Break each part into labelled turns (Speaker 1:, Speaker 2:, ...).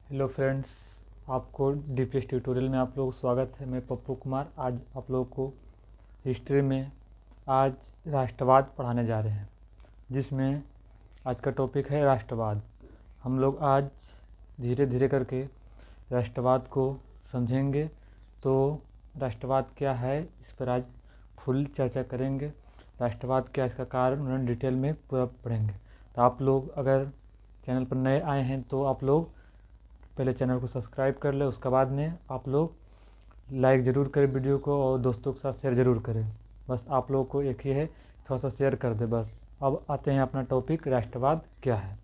Speaker 1: Hello friends, आपको DPS tutorial में आप लोगों को स्वागत है। मैं पप्पू कुमार आज आप लोगों को हिस्ट्री में आज राष्ट्रवाद पढ़ाने जा रहे हैं, जिसमें आज का टॉपिक है राष्ट्रवाद। हम लोग आज धीरे धीरे करके राष्ट्रवाद को समझेंगे। तो राष्ट्रवाद क्या है, इस पर आज फुल चर्चा करेंगे। राष्ट्रवाद क्या, इसका कारण उन्होंने डिटेल में पूरा पढ़ेंगे। तो आप लोग अगर चैनल पर नए आए हैं तो आप लोग पहले चैनल को सब्सक्राइब कर ले, उसके बाद में आप लोग लाइक ज़रूर करें वीडियो को और दोस्तों के साथ शेयर ज़रूर करें। बस आप लोगों को एक ही है, थोड़ा सा शेयर कर दे बस। अब आते हैं अपना टॉपिक, राष्ट्रवाद क्या है।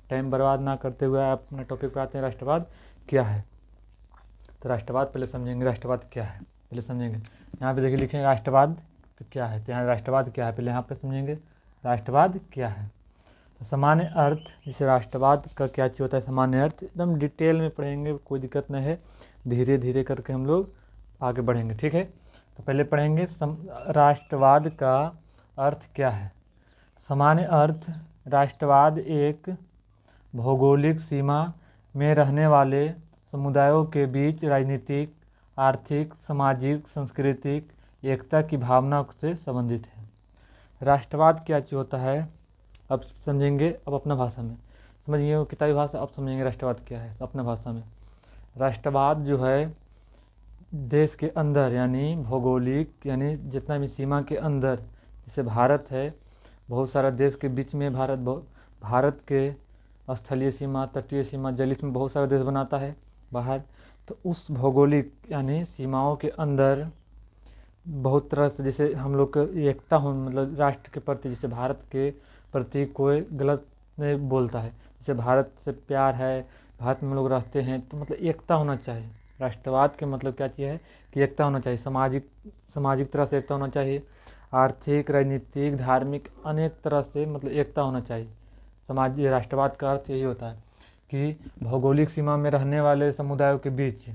Speaker 1: टाइम बर्बाद ना करते हुए आप अपना टॉपिक पर आते हैं, राष्ट्रवाद क्या है। तो राष्ट्रवाद पहले समझेंगे, राष्ट्रवाद क्या है पहले समझेंगे। यहाँ पे देखिए लिखेंगे राष्ट्रवाद तो क्या है, तो यहाँ राष्ट्रवाद क्या है पहले यहाँ पर समझेंगे। राष्ट्रवाद क्या है, सामान्य अर्थ, जैसे राष्ट्रवाद का क्या चीज़ होता है, सामान्य अर्थ एकदम डिटेल में पढ़ेंगे, कोई दिक्कत नहीं है। धीरे धीरे करके हम लोग आगे बढ़ेंगे, ठीक है। तो पहले पढ़ेंगे राष्ट्रवाद का अर्थ क्या है। सामान्य अर्थ, राष्ट्रवाद एक भौगोलिक सीमा में रहने वाले समुदायों के बीच राजनीतिक, आर्थिक, सामाजिक, सांस्कृतिक एकता की भावना से संबंधित है। राष्ट्रवाद क्या चीज़ होता है अब समझेंगे। अब अपना भाषा में समझिए, वो किताबी भाषा, अब समझेंगे राष्ट्रवाद क्या है अपना भाषा में। राष्ट्रवाद जो है देश के अंदर, यानी भौगोलिक, यानी जितना भी सीमा के अंदर, जैसे भारत है, बहुत सारा देश के बीच में भारत के स्थलीय सीमा, तटीय सीमा, जलीय सीमा, बहुत सारा देश बनाता है बाहर। तो उस भौगोलिक यानी सीमाओं के अंदर बहुत तरह से, जैसे हम लोग का एकता हो, मतलब राष्ट्र के प्रति, जैसे भारत के प्रति कोई गलत नहीं बोलता है, जैसे भारत से प्यार है, भारत में लोग रहते हैं, तो मतलब एकता होना चाहिए। राष्ट्रवाद के मतलब क्या चीज़ है कि एकता होना चाहिए, सामाजिक तरह से एकता होना चाहिए, आर्थिक, राजनीतिक, धार्मिक, अनेक तरह से मतलब एकता होना चाहिए। राष्ट्रवाद का अर्थ यही होता है कि भौगोलिक सीमा में रहने वाले समुदायों के बीच,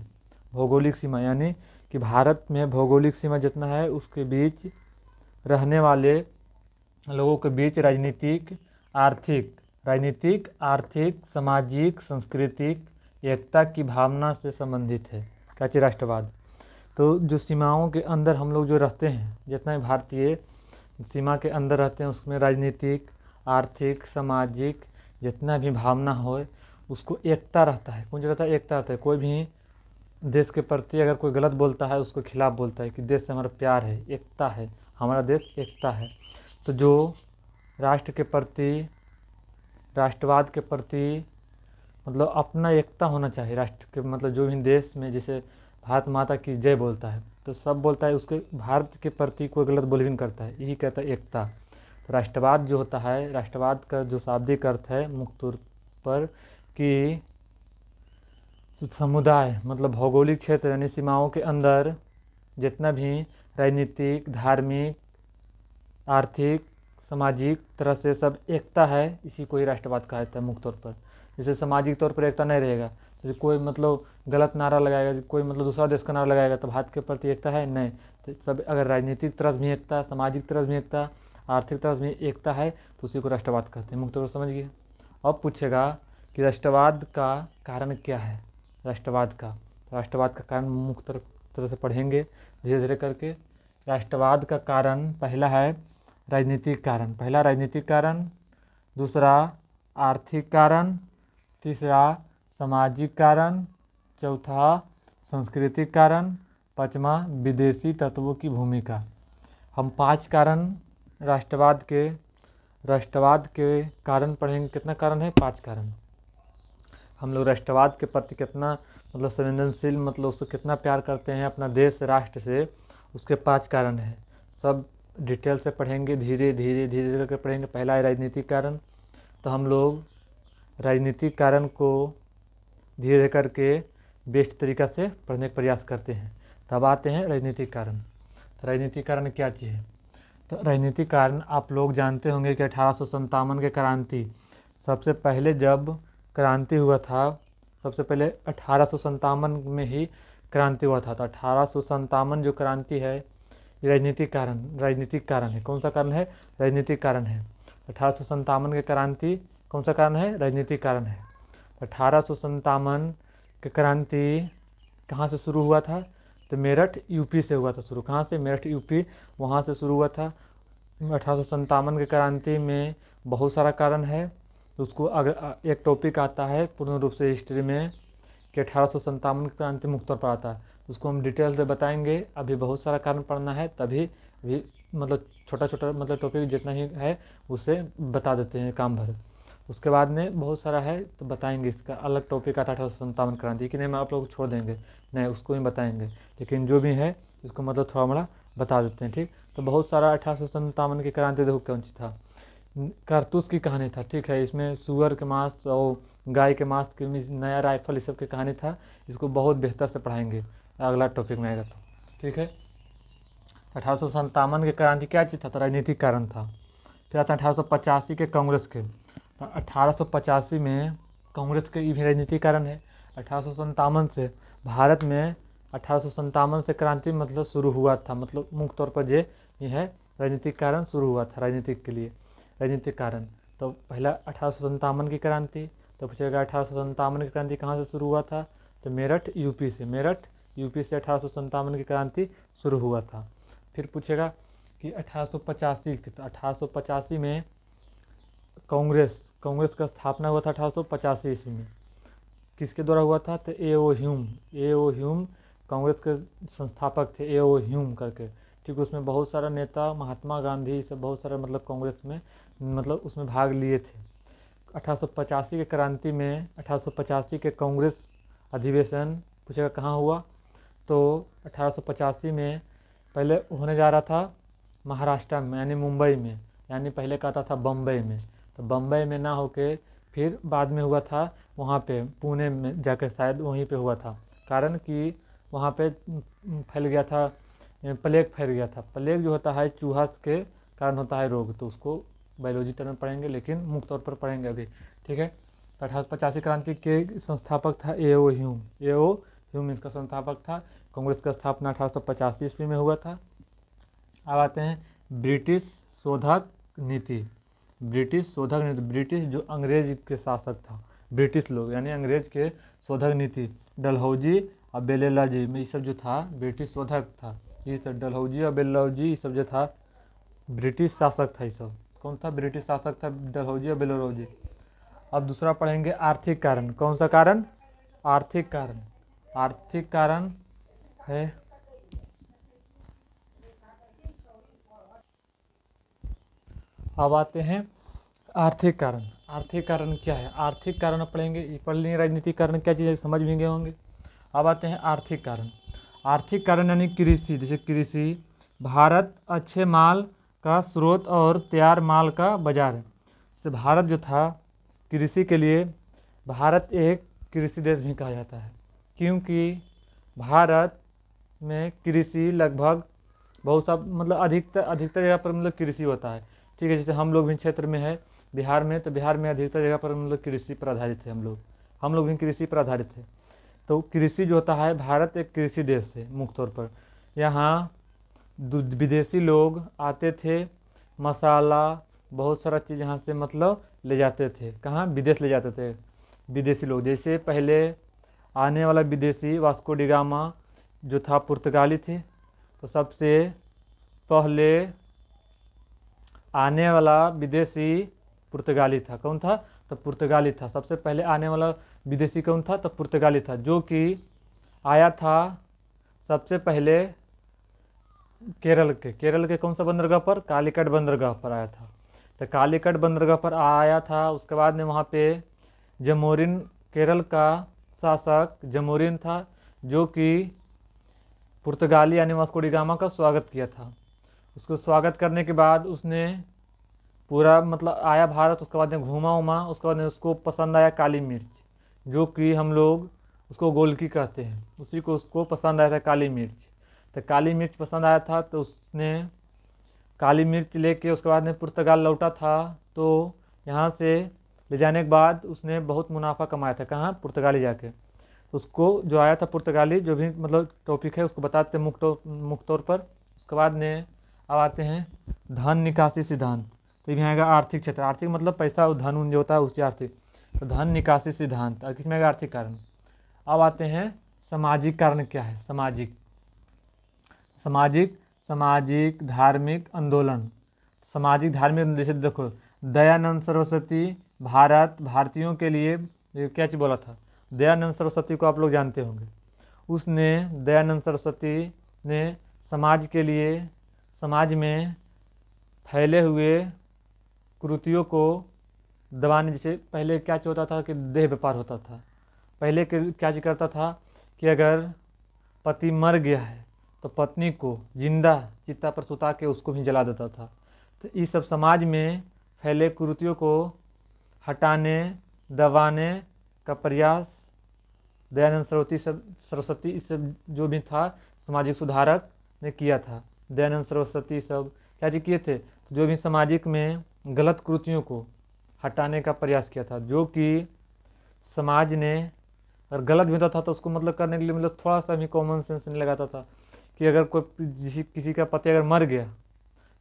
Speaker 1: भौगोलिक सीमा यानी कि भारत में भौगोलिक सीमा जितना है उसके बीच रहने वाले लोगों के बीच राजनीतिक, सामाजिक, सांस्कृतिक एकता की भावना से संबंधित है। क्या चाहिए राष्ट्रवाद। तो जो सीमाओं के अंदर हम लोग जो रहते हैं, जितना भी भारतीय सीमा के अंदर रहते हैं, उसमें राजनीतिक, आर्थिक, सामाजिक जितना भी भावना हो उसको एकता रहता है। कौन रहता है, एकता रहता है। कोई भी देश के प्रति अगर कोई गलत बोलता है उसको खिलाफ बोलता है कि देश से हमारा प्यार है, एकता है, हमारा देश एकता है। तो जो राष्ट्र के प्रति, राष्ट्रवाद के प्रति मतलब अपना एकता होना चाहिए। राष्ट्र के मतलब जो भी देश में, जैसे भारत माता की जय बोलता है तो सब बोलता है, उसके भारत के प्रति कोई गलत बोल भी नहीं करता है, यही कहता है एकता। तो राष्ट्रवाद जो होता है, राष्ट्रवाद का जो शाब्दिक अर्थ है मुख्य तौर पर कि समुदाय, मतलब भौगोलिक क्षेत्र यानी सीमाओं के अंदर जितना भी राजनीतिक, धार्मिक, आर्थिक, सामाजिक तरह से सब एकता है, इसी को ही राष्ट्रवाद कहा जाता है मुख्य तौर पर। जैसे सामाजिक तौर पर एकता नहीं रहेगा, जैसे कोई मतलब गलत नारा लगाएगा, कोई मतलब दूसरा देश का नारा लगाएगा तो भारत के प्रति एकता है नहीं। तो सब अगर राजनीतिक तरफ भी एकता, सामाजिक तरफ भी एकता, आर्थिक तरफ भी एकता है तो उसी को राष्ट्रवाद कहते हैं मुख्य तौर पर, समझ गए। अब पूछेगा कि राष्ट्रवाद का कारण क्या है। राष्ट्रवाद का कारण मुख्य तरह से पढ़ेंगे धीरे धीरे करके। राष्ट्रवाद का कारण पहला है राजनीतिक कारण, दूसरा आर्थिक कारण, तीसरा सामाजिक कारण, चौथा सांस्कृतिक कारण, पांचवा विदेशी तत्वों की भूमिका। हम 5 कारण राष्ट्रवाद के कारण पढ़ेंगे। कितना कारण है, 5 कारण। हम लोग राष्ट्रवाद के प्रति कितना मतलब संवेदनशील, मतलब उससे कितना प्यार करते हैं अपना देश राष्ट्र से, उसके 5 कारण हैं। सब डिटेल से पढ़ेंगे, धीरे धीरे धीरे करके पढ़ेंगे। पहला है राजनीतिक कारण, तो हम लोग राजनीतिक कारण को धीरे करके बेस्ट तरीक़ा से पढ़ने का प्रयास करते हैं। तब आते हैं राजनीतिक कारण। तो राजनीतिक कारण क्या चीज़ है। तो राजनीतिक कारण आप लोग जानते होंगे कि 1857 के क्रांति, सबसे पहले जब क्रांति हुआ था, सबसे पहले 1857 में ही क्रांति हुआ था। तो 1857 जो क्रांति है ये राजनीतिक कारण है। कौन सा कारण है, राजनीतिक कारण है। 1857 की क्रांति कौन सा कारण है, राजनीतिक कारण है। 1857 कि क्रांति कहाँ से शुरू हुआ था, तो मेरठ यूपी से हुआ था शुरू। कहाँ से? मेरठ यूपी, वहाँ से शुरू हुआ था। 1857 की क्रांति में बहुत सारा कारण है, उसको अगर एक टॉपिक आता है पूर्ण रूप से हिस्ट्री में कि 1857 की क्रांति मुख्य तौर पर आता है, उसको हम डिटेल से बताएंगे। अभी बहुत सारा कारण पढ़ना है, तभी भी मतलब छोटा छोटा मतलब टॉपिक जितना ही है उसे बता देते हैं काम भर। उसके बाद में बहुत सारा है तो बताएंगे, इसका अलग टॉपिक आता है 1857 क्रांति कि नहीं, मैं आप लोग को छोड़ देंगे, नहीं उसको ही बताएंगे, लेकिन जो भी है इसको मतलब थोड़ा मोड़ा बता देते हैं। ठीक, तो बहुत सारा 1857 की क्रांति देखो कौन सी था, कारतूस की कहानी था। ठीक है, इसमें सुअर के मांस और गाय के मांस की नया राइफल, इस सब की कहानी था। इसको बहुत बेहतर से पढ़ाएंगे अगला टॉपिक में आएगा तो। ठीक है, 1857 की क्रांति क्या चीज़ था, तो राजनीतिक कारण था। फिर आता है 1885 के कांग्रेस के। 1885 में कांग्रेस के भी राजनीतिक कारण है। 1857 से भारत में 1857 से क्रांति मतलब शुरू हुआ था, मतलब मुख्य तौर पर ये है राजनीतिक कारण शुरू हुआ था, राजनीतिक के लिए राजनीतिक कारण। तो पहला 1857 की क्रांति, तो पूछेगा 1857 की क्रांति कहाँ से शुरू हुआ था, तो मेरठ यूपी से। मेरठ यूपी से 1857 की क्रांति शुरू हुआ था। फिर पूछेगा कि 1885 की, तो 1885 में कांग्रेस का स्थापना हुआ था 1885 ईस्वी में। किसके द्वारा हुआ था, तो ए ओ ह्यूम कांग्रेस के संस्थापक थे, ए ओ ह्यूम करके। ठीक, उसमें बहुत सारा नेता, महात्मा गांधी सब बहुत सारा मतलब कांग्रेस में मतलब उसमें भाग लिए थे। 1885 के क्रांति में 1885 के कांग्रेस अधिवेशन पूछेगा कहाँ हुआ, तो 1885 में पहले होने जा रहा था महाराष्ट्र में यानी मुंबई में, यानी पहले कहता था बम्बई में, तो बम्बई में ना होके फिर बाद में हुआ था वहाँ पे पुणे में जाकर, शायद वहीं पे हुआ था। कारण कि वहाँ पे फैल गया था, प्लेग फैल गया था। प्लेग जो होता है चूहा के कारण होता है रोग, तो उसको बायोलॉजी टर्म में पढ़ेंगे, लेकिन मुख्य तौर पर पढ़ेंगे अभी। ठीक है, तो 1885 क्रांति के संस्थापक था ए ओ ह्यूम इसका संस्थापक था। कांग्रेस का स्थापना 1885 ईस्वी में हुआ था। अब आते हैं ब्रिटिश शोधक नीति। ब्रिटिश जो अंग्रेज के शासक था, ब्रिटिश लोग यानी अंग्रेज के शोधक नीति, डलहौजी और बेलेलाजी में ये सब जो था ब्रिटिश शोधक था। ये सब डलहौजी और बेलेलाजी ये सब जो था ब्रिटिश शासक था। ये सब कौन था, ब्रिटिश शासक था, डलहौजी और बेलेलाजी। अब दूसरा पढ़ेंगे आर्थिक कारण। कौन सा कारण, आर्थिक कारण। आर्थिक कारण है अब आते हैं आर्थिक कारण। आर्थिक कारण क्या है, आर्थिक कारण पढ़ेंगे, पढ़ लेंगे राजनीतिक कारण क्या चीज़ है समझ भी गए होंगे। अब आते हैं आर्थिक कारण। आर्थिक कारण यानी कृषि, जैसे कृषि, भारत अच्छे माल का स्रोत और तैयार माल का बाजार है। तो भारत जो था कृषि के लिए, भारत एक कृषि देश भी कहा जाता है, क्योंकि भारत में कृषि लगभग बहुत सा मतलब अधिकतर जगह पर मतलब कृषि होता है। ठीक है, जैसे हम लोग भी क्षेत्र में है बिहार में, तो बिहार में अधिकतर जगह पर मतलब कृषि पर आधारित है। हम लोग भी कृषि पर आधारित है। तो कृषि जो होता है, भारत एक कृषि देश है मुख्य तौर पर। यहाँ विदेशी लोग आते थे, मसाला बहुत सारा चीज़ यहाँ से मतलब ले जाते थे, कहाँ, विदेश ले जाते थे विदेशी लोग। जैसे पहले आने वाला विदेशी वास्को डी गामा जो था पुर्तगाली थे, तो सबसे पहले आने वाला विदेशी पुर्तगाली था। कौन था, तो पुर्तगाली था। सबसे पहले आने वाला विदेशी कौन था, तो पुर्तगाली था, जो कि आया था सबसे पहले केरल के कौन सा बंदरगाह पर, कालीकट बंदरगाह पर आया था। तो कालीकट बंदरगाह पर आया था, उसके बाद में वहाँ पे जमोरिन, केरल का शासक जमोरिन था, जो कि पुर्तगाली यानी वास्को डी गामा का स्वागत किया था। उसको स्वागत करने के बाद उसने पूरा मतलब आया भारत, उसके बाद में घूमा उमा, उसके बाद में उसको पसंद आया काली मिर्च, जो कि हम लोग उसको गोलकी कहते हैं, उसी को उसको पसंद आया था काली मिर्च। तो काली मिर्च पसंद आया था, तो उसने काली मिर्च लेके उसके बाद में पुर्तगाल लौटा था। तो यहाँ से ले जाने के बाद उसने बहुत मुनाफा कमाया था, कहाँ, पुर्तगाली जाके। उसको जो आया था पुर्तगाली, जो भी मतलब टॉपिक है उसको बताते हैं मुख्य तौर पर। उसके बाद में अब आते हैं धन निकासी सिद्धांत। तो ये आएगा आर्थिक क्षेत्र। आर्थिक मतलब पैसा और धन उन जो होता है उससे आर्थिक। तो धन निकासी सिद्धांत, और किसमें आएगा आर्थिक कारण। अब आते हैं सामाजिक कारण क्या है। सामाजिक धार्मिक आंदोलन। सामाजिक धार्मिक, जैसे देखो दयानंद सरस्वती भारतीयों के लिए ये क्या चीज बोला था। दयानंद सरस्वती को आप लोग जानते होंगे। उसने दयानंद सरस्वती ने समाज के लिए, समाज में फैले हुए कुरीतियों को दबाने, जैसे पहले क्या होता था कि देह व्यापार होता था। पहले क्या चीज करता था कि अगर पति मर गया है तो पत्नी को जिंदा चिता पर सुता के उसको भी जला देता था। तो इस सब समाज में फैले कुरीतियों को हटाने दबाने का प्रयास दयानंद सरस्वती इस सब जो भी था सामाजिक सुधारक ने किया था। दयानंद सरस्वती सब क्या जी किए थे, तो जो भी सामाजिक में गलत कुरीतियों को हटाने का प्रयास किया था, जो कि समाज ने अगर गलत भी होता था तो उसको मतलब करने के लिए मतलब थोड़ा सा भी कॉमन सेंस नहीं लगाता था कि अगर कोई किसी का पति अगर मर गया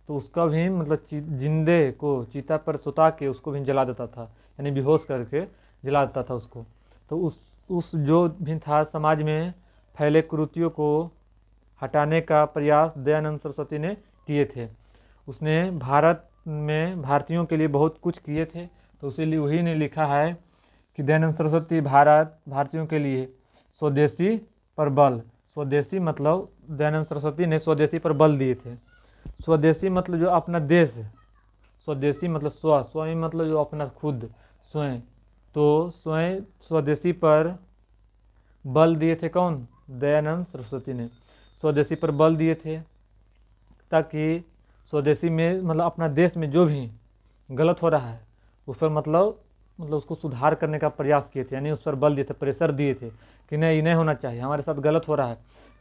Speaker 1: तो उसका भी मतलब जिंदे को चिता पर सुता के उसको भी जला देता था, यानी बेहोश करके जला देता था उसको। तो उस जो भी था समाज में फैले कुरीतियों को हटाने का प्रयास दयानंद सरस्वती ने किए थे। उसने भारत में भारतीयों के लिए बहुत कुछ किए थे, तो इसीलिए वही ने लिखा है कि दयानंद सरस्वती भारतीयों के लिए स्वदेशी पर बल। स्वदेशी मतलब दयानंद सरस्वती ने स्वदेशी पर बल दिए थे। स्वदेशी मतलब जो अपना देश है, स्वदेशी मतलब स्वयं मतलब जो अपना खुद स्वयं, तो स्वयं स्वदेशी पर बल दिए थे। कौन? दयानंद सरस्वती ने स्वदेशी पर बल दिए थे, ताकि स्वदेशी में मतलब अपना देश में जो भी गलत हो रहा है उस पर मतलब उसको सुधार करने का प्रयास किए थे, यानी उस पर बल दिए थे, प्रेशर दिए थे कि नहीं, नहीं होना चाहिए, हमारे साथ गलत हो रहा है,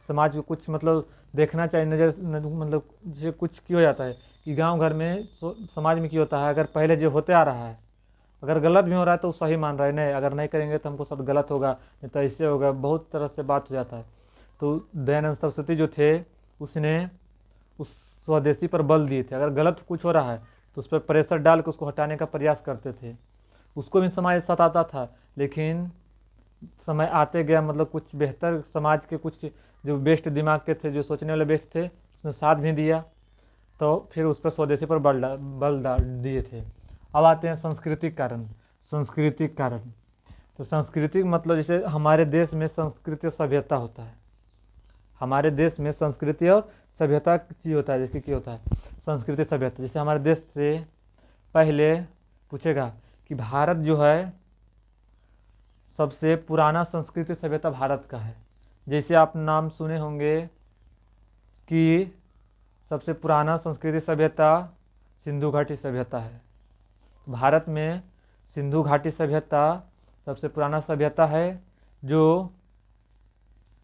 Speaker 1: समाज को कुछ मतलब देखना चाहिए। मतलब जैसे कुछ क्यों हो जाता है कि गांव घर में समाज में क्यों होता है, अगर पहले जो होते आ रहा है अगर गलत भी हो रहा है तो सही मान रहा है, नहीं अगर नहीं करेंगे तो हमको सब गलत होगा, नहीं तो इससे होगा, बहुत तरह से बात हो जाता है। तो दयानंद सरस्वती जो थे उसने उस स्वदेशी पर बल दिए थे। अगर गलत कुछ हो रहा है तो उस पर प्रेशर डाल के उसको हटाने का प्रयास करते थे। उसको भी समाज सताता था, लेकिन समय आते गया मतलब कुछ बेहतर समाज के कुछ जो बेस्ट दिमाग के थे, जो सोचने वाले बेस्ट थे, उसने साथ भी दिया, तो फिर उस पर स्वदेशी पर बल दिए थे। अब आते हैं सांस्कृतिक कारण। सांस्कृतिक कारण, तो सांस्कृतिक मतलब जैसे हमारे देश में संस्कृति और सभ्यता होता है। हमारे देश में संस्कृति और सभ्यता चीज होता है, जैसे कि होता है संस्कृति सभ्यता। जैसे हमारे देश से पहले पूछेगा कि भारत जो है सबसे पुराना संस्कृति सभ्यता भारत का है। जैसे आप नाम सुने होंगे कि सबसे पुराना संस्कृति सभ्यता सिंधु घाटी सभ्यता है। भारत में सिंधु घाटी सभ्यता सबसे पुराना सभ्यता है, जो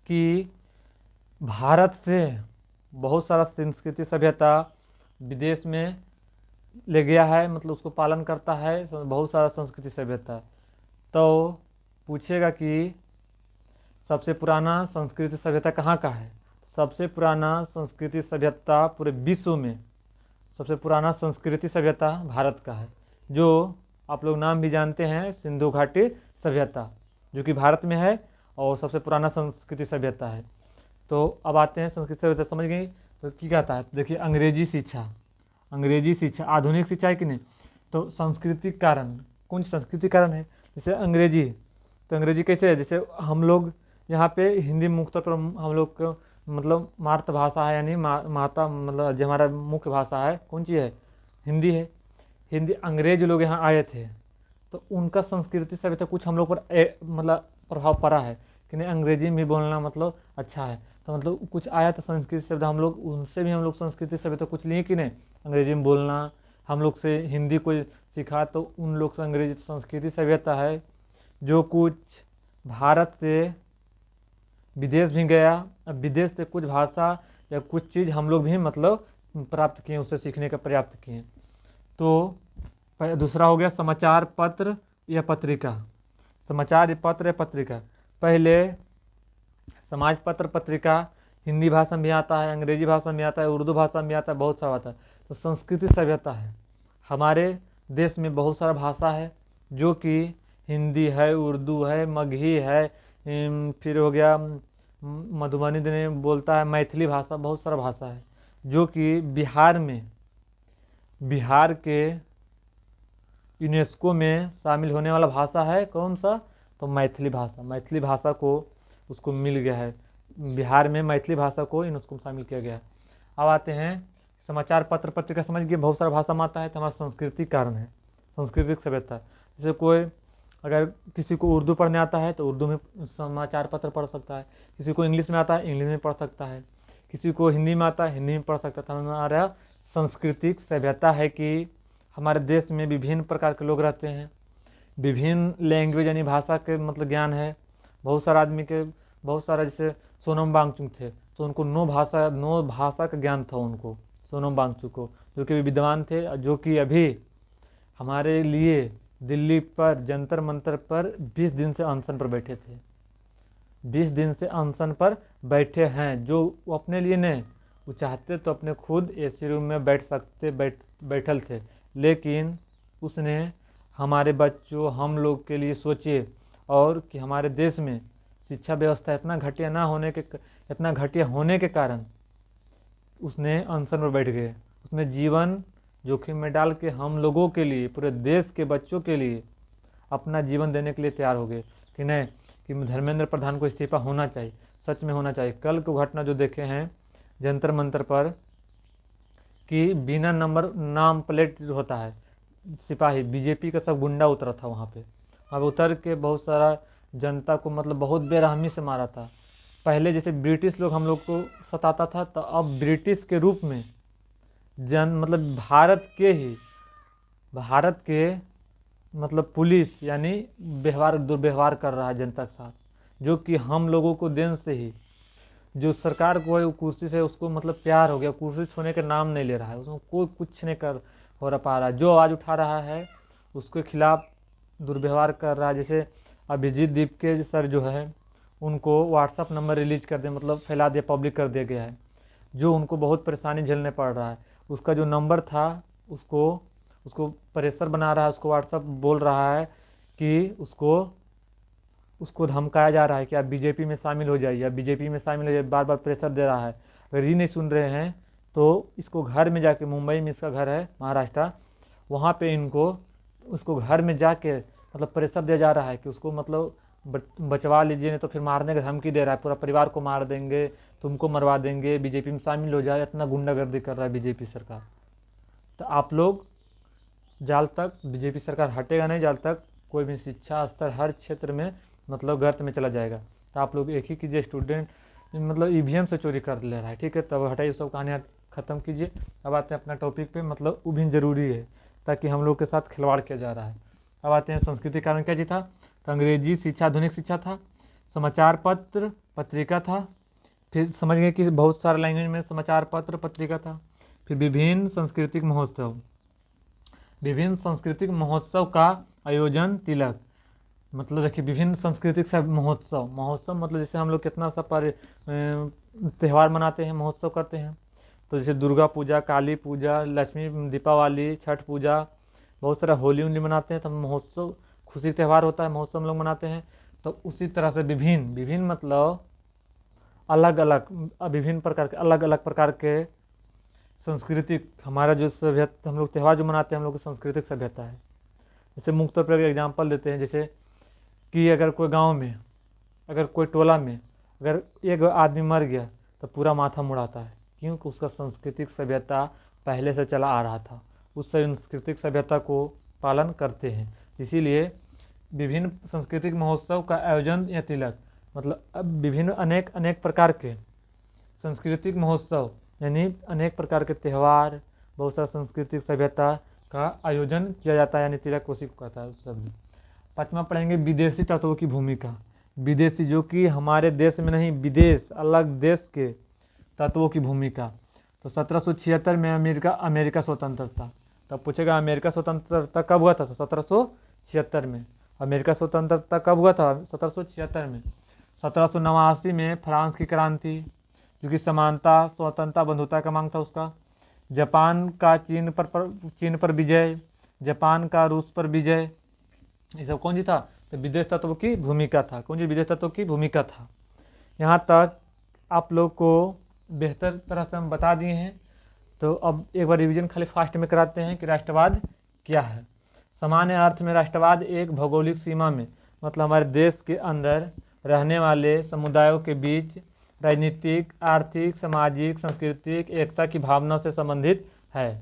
Speaker 1: कि भारत से बहुत सारा संस्कृति सभ्यता विदेश में ले गया है, मतलब उसको पालन करता है बहुत सारा संस्कृति सभ्यता। तो पूछेगा कि सबसे पुराना संस्कृति सभ्यता कहाँ का है। सबसे पुराना संस्कृति सभ्यता पूरे विश्व में सबसे पुराना संस्कृति सभ्यता भारत का है, जो आप लोग नाम भी जानते हैं सिंधु घाटी सभ्यता, जो कि भारत में है और सबसे पुराना संस्कृति सभ्यता है। तो अब आते हैं संस्कृति सभ्यता समझ गई तो क्या कहता है। देखिए अंग्रेजी शिक्षा आधुनिक शिक्षा है कि नहीं। तो सांस्कृतिक कारण, कौन सांस्कृतिक कारण है, जैसे अंग्रेजी। तो अंग्रेजी कैसे है, जैसे हम लोग यहाँ पे हिंदी मुख्य तौर पर हम लोग को मतलब मातृभाषा है, यानी माता मतलब जो हमारा मुख्य भाषा है कौन सी है, हिंदी है। हिंदी अंग्रेज लोग यहाँ आए थे तो उनका संस्कृति सभ्यता कुछ हम लोग पर मतलब प्रभाव पड़ा है कि नहीं, अंग्रेजी में बोलना मतलब अच्छा है। तो मतलब कुछ आया तो संस्कृत शब्द हम लोग उनसे भी हम लोग संस्कृति सभ्यता कुछ लिए कि नहीं, अंग्रेजी में बोलना, हम लोग से हिंदी को सीखा तो उन लोग से अंग्रेजी संस्कृति सभ्यता है, जो कुछ भारत से विदेश भी गया। अब विदेश से कुछ भाषा या कुछ चीज़ हम लोग भी मतलब प्राप्त किए, उससे सीखने का प्राप्त किए। तो दूसरा हो गया समाचार पत्र या पत्रिका। समाचार पत्र या पत्रिका, पहले समाज पत्र पत्रिका हिंदी भाषा में आता है, अंग्रेजी भाषा में आता है, उर्दू भाषा में आता है, बहुत सारा आता है। तो संस्कृति सभ्यता है, हमारे देश में बहुत सारा भाषा है, जो कि हिंदी है, उर्दू है, मगही है, फिर हो गया मधुबनी ने बोलता है मैथिली भाषा, बहुत सारा भाषा है जो कि बिहार के यूनेस्को में शामिल होने वाला भाषा है। कौन सा? तो मैथिली भाषा को उसको मिल गया है, बिहार में मैथिली भाषा को यूनेस्को में शामिल किया गया है। अब आते हैं समाचार पत्र पत्रिका, समझ गए बहुत सारा भाषा में आता है। तो हमारा सांस्कृतिक कारण है, सांस्कृतिक सभ्यता। जैसे कोई अगर किसी को उर्दू पढ़ने आता है तो उर्दू में समाचार पत्र पढ़ सकता है, किसी को इंग्लिश में आता है इंग्लिश में पढ़ सकता है, किसी को हिंदी में आता है हिंदी में पढ़ सकता है। हमारा सांस्कृतिक सभ्यता है कि हमारे देश में विभिन्न प्रकार के लोग रहते हैं, विभिन्न लैंग्वेज यानी भाषा के मतलब ज्ञान है। बहुत सारा आदमी के बहुत सारा, जैसे सोनम वांगचुक थे तो उनको 9 भाषा का ज्ञान था उनको, सोनम वांगचुक को, जो कि विद्वान थे, जो कि अभी हमारे लिए दिल्ली पर जंतर मंतर पर 20 दिन से अनशन पर बैठे थे, 20 दिन से अनशन पर बैठे हैं। जो वो अपने लिए नहीं, वो चाहते तो अपने खुद एसी रूम में बैठल थे, लेकिन उसने हमारे बच्चों हम लोग के लिए सोचे, और कि हमारे देश में शिक्षा व्यवस्था इतना घटिया होने के कारण उसने अनशन पर बैठ गए। उसने जीवन जोखिम में डाल के हम लोगों के लिए, पूरे देश के बच्चों के लिए अपना जीवन देने के लिए तैयार हो गए कि नहीं, कि धर्मेंद्र प्रधान को इस्तीफा होना चाहिए, सच में होना चाहिए। कल की घटना जो देखे हैं जंतर मंतर पर, कि बिना नंबर नाम प्लेट जो होता है, सिपाही बीजेपी का सब गुंडा उतरा था वहाँ पे, अब उतर के बहुत सारा जनता को मतलब बहुत बेरहमी से मारा था। पहले जैसे ब्रिटिश लोग हम लोग को सताता था, तो अब ब्रिटिश के रूप में मतलब भारत के मतलब पुलिस यानी दुर्व्यवहार कर रहा है जनता के साथ, जो कि हम लोगों को दिन से ही जो सरकार को है वो कुर्सी से उसको मतलब प्यार हो गया, कुर्सी छोड़ने का नाम नहीं ले रहा है, उसमें कोई कुछ नहीं कर हो पा रहा है। जो आवाज़ उठा रहा है उसके खिलाफ दुर्व्यवहार कर रहा है। जैसे अभिजीत दीप के सर जो है उनको व्हाट्सअप नंबर रिलीज कर दिया, मतलब फैला दिया, पब्लिक कर दिया गया है, जो उनको बहुत परेशानी झेलने पड़ रहा है। उसका जो नंबर था उसको प्रेशर बना रहा है, उसको व्हाट्सअप बोल रहा है कि उसको धमकाया जा रहा है कि आप बीजेपी में शामिल हो जाइए, आप बीजेपी में शामिल हो जाइए, बार बार प्रेशर दे रहा है। अगर ये नहीं सुन रहे हैं तो इसको घर में जाके, मुंबई में इसका घर है महाराष्ट्र, वहाँ पे उसको घर में जाके मतलब प्रेशर दिया जा रहा है कि उसको मतलब बचवा लीजिए, नहीं तो फिर मारने की धमकी दे रहा है, पूरा परिवार को मार देंगे, तुमको मरवा देंगे, बीजेपी में शामिल हो जाए, इतना गुंडागर्दी कर रहा है बीजेपी सरकार। तो आप लोग, जब तक बीजेपी सरकार हटेगा नहीं, जब तक कोई भी शिक्षा स्तर हर क्षेत्र में मतलब गर्त में चला जाएगा। तो आप लोग एक ही कीजिए, स्टूडेंट मतलब ईवीएम से चोरी कर ले रहा है, ठीक है, तब हटाइए सब कहानियाँ ख़त्म कीजिए। अब आते हैं अपना टॉपिक पे, मतलब ईवीएम जरूरी है ताकि हम लोग के साथ खिलवाड़ किया जा रहा है। अब आते हैं संस्कृति कारण क्या जी था, तो अंग्रेजी शिक्षा आधुनिक शिक्षा था, समाचार पत्र पत्रिका था, फिर समझ गए कि बहुत सारे लैंग्वेज में समाचार पत्र पत्रिका था। फिर विभिन्न सांस्कृतिक महोत्सव का आयोजन, तिलक, मतलब देखिए विभिन्न सांस्कृतिक सब महोत्सव मतलब जैसे हम लोग कितना सा त्यौहार मनाते हैं, महोत्सव करते हैं। तो जैसे दुर्गा पूजा, काली पूजा, लक्ष्मी, दीपावली, छठ पूजा, बहुत सारा होली उली मनाते हैं, तो महोत्सव खुशी त्यौहार होता है, महोत्सव हम लोग मनाते हैं। तो उसी तरह से विभिन्न मतलब विभिन्न प्रकार के सांस्कृतिक, हमारा जो सभ्यता हम लोग त्यौहार जो मनाते हैं हम लोग की सांस्कृतिक सभ्यता है। जैसे मुख्य तौर पर एग्जाम्पल देते हैं, जैसे कि अगर कोई गांव में, अगर कोई टोला में अगर एक आदमी मर गया तो पूरा माथा मुड़ाता है, क्योंकि उसका सांस्कृतिक सभ्यता पहले से चला आ रहा था, उस सांस्कृतिक सभ्यता को पालन करते हैं। इसीलिए विभिन्न सांस्कृतिक महोत्सव का आयोजन या तिलक, मतलब अब विभिन्न अनेक प्रकार के सांस्कृतिक महोत्सव यानी अनेक प्रकार के त्यौहार, बहुत सारा सांस्कृतिक सभ्यता का आयोजन किया जाता है, यानी तिलक उसी को कहता है शब्द। पाँचवा पढ़ेंगे विदेशी तत्वों की भूमिका। विदेशी जो कि हमारे देश में नहीं, विदेश अलग देश के तत्वों की भूमिका। तो 1776 में अमेरिका स्वतंत्र था। तब पूछेगा अमेरिका स्वतंत्रता कब हुआ था? 1776 में। अमेरिका स्वतंत्रता कब हुआ था? 1776 में। 1789 में फ्रांस की क्रांति, जो कि समानता, स्वतंत्रता, बंधुता का मांग था उसका। जापान का चीन पर विजय, जापान का रूस पर विजय, ये सब कौन जी था? तो विदेश तत्वों की भूमिका था। कौन सी विदेश तत्वों की भूमिका था, यहाँ तक आप लोग को बेहतर तरह से हम बता दिए हैं। तो अब एक बार रिवीजन खाली फास्ट में कराते हैं कि राष्ट्रवाद क्या है। सामान्य अर्थ में राष्ट्रवाद एक भौगोलिक सीमा में, मतलब हमारे देश के अंदर रहने वाले समुदायों के बीच राजनीतिक, आर्थिक, सामाजिक, सांस्कृतिक एकता की भावना से संबंधित है।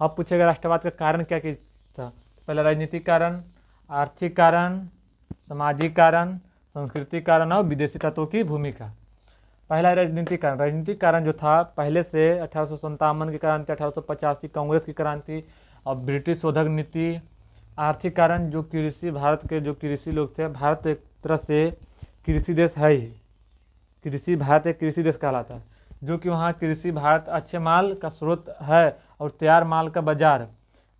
Speaker 1: अब पूछेगा राष्ट्रवाद का कारण क्या था। पहला राजनीतिक कारण, आर्थिक कारण, सामाजिक कारण, सांस्कृतिक कारण और विदेशी तत्वों की भूमिका। पहला राजनीतिक कारण। राजनीतिक कारण जो था पहले से 1857 की क्रांति, 1885 कांग्रेस की क्रांति और ब्रिटिश शोधक नीति। आर्थिक कारण जो कृषि, भारत के जो कृषि लोग थे, भारत एक तरह से कृषि देश है ही, कृषि भारत एक कृषि देश कहलाता है, जो कि वहाँ कृषि भारत अच्छे माल का स्रोत है और तैयार माल का बाजार।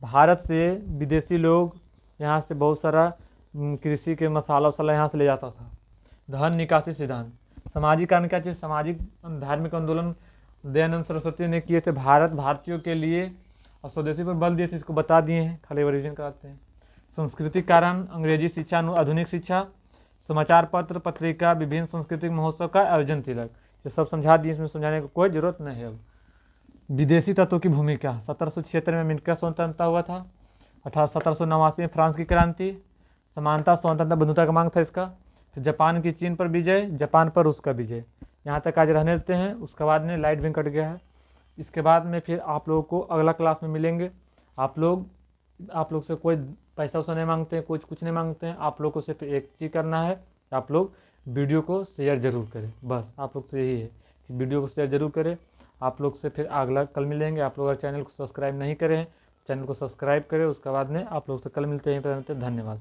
Speaker 1: भारत से विदेशी लोग यहाँ से बहुत सारा कृषि के मसाला वसाला यहाँ से ले जाता था। धन निकासी सिद्धांत। सामाजिक कारण क्या चीज़, सामाजिक धार्मिक आंदोलन दयानंद सरस्वती ने किए थे भारतीयों के लिए और स्वदेशी पर बल दिए थे, इसको बता दिए हैं, खाली रिवीजन कराते हैं। सांस्कृतिक कारण, अंग्रेजी शिक्षा, आधुनिक शिक्षा, समाचार पत्र, पत्रिका, विभिन्न सांस्कृतिक महोत्सव का आयोजन, तिलक, ये सब समझा दिए, इसमें समझाने की कोई जरूरत नहीं है। अब विदेशी तत्वों की भूमिका। 1776 में अमेरिका का स्वतंत्रता हुआ था। 1789 में फ्रांस की क्रांति, समानता, स्वतंत्रता, बंधुता का मांग था इसका। फिर जापान की चीन पर विजय, जापान पर रूस का विजय। यहाँ तक आज रहने देते हैं, उसके बाद में लाइट भी कट गया है। इसके बाद में फिर आप लोगों को अगला क्लास में मिलेंगे। आप लोग से कोई पैसा वैसा नहीं मांगते हैं, कुछ नहीं मांगते हैं। आप लोग को सिर्फ एक चीज़ करना है, आप लोग वीडियो को शेयर जरूर करें, बस आप लोग से यही है कि वीडियो को शेयर जरूर करें। आप लोग से फिर अगला कल मिलेंगे। आप लोग अगर चैनल को सब्सक्राइब नहीं करें, चैनल को सब्सक्राइब करें। उसके बाद में आप लोग से कल मिलते हैं। धन्यवाद।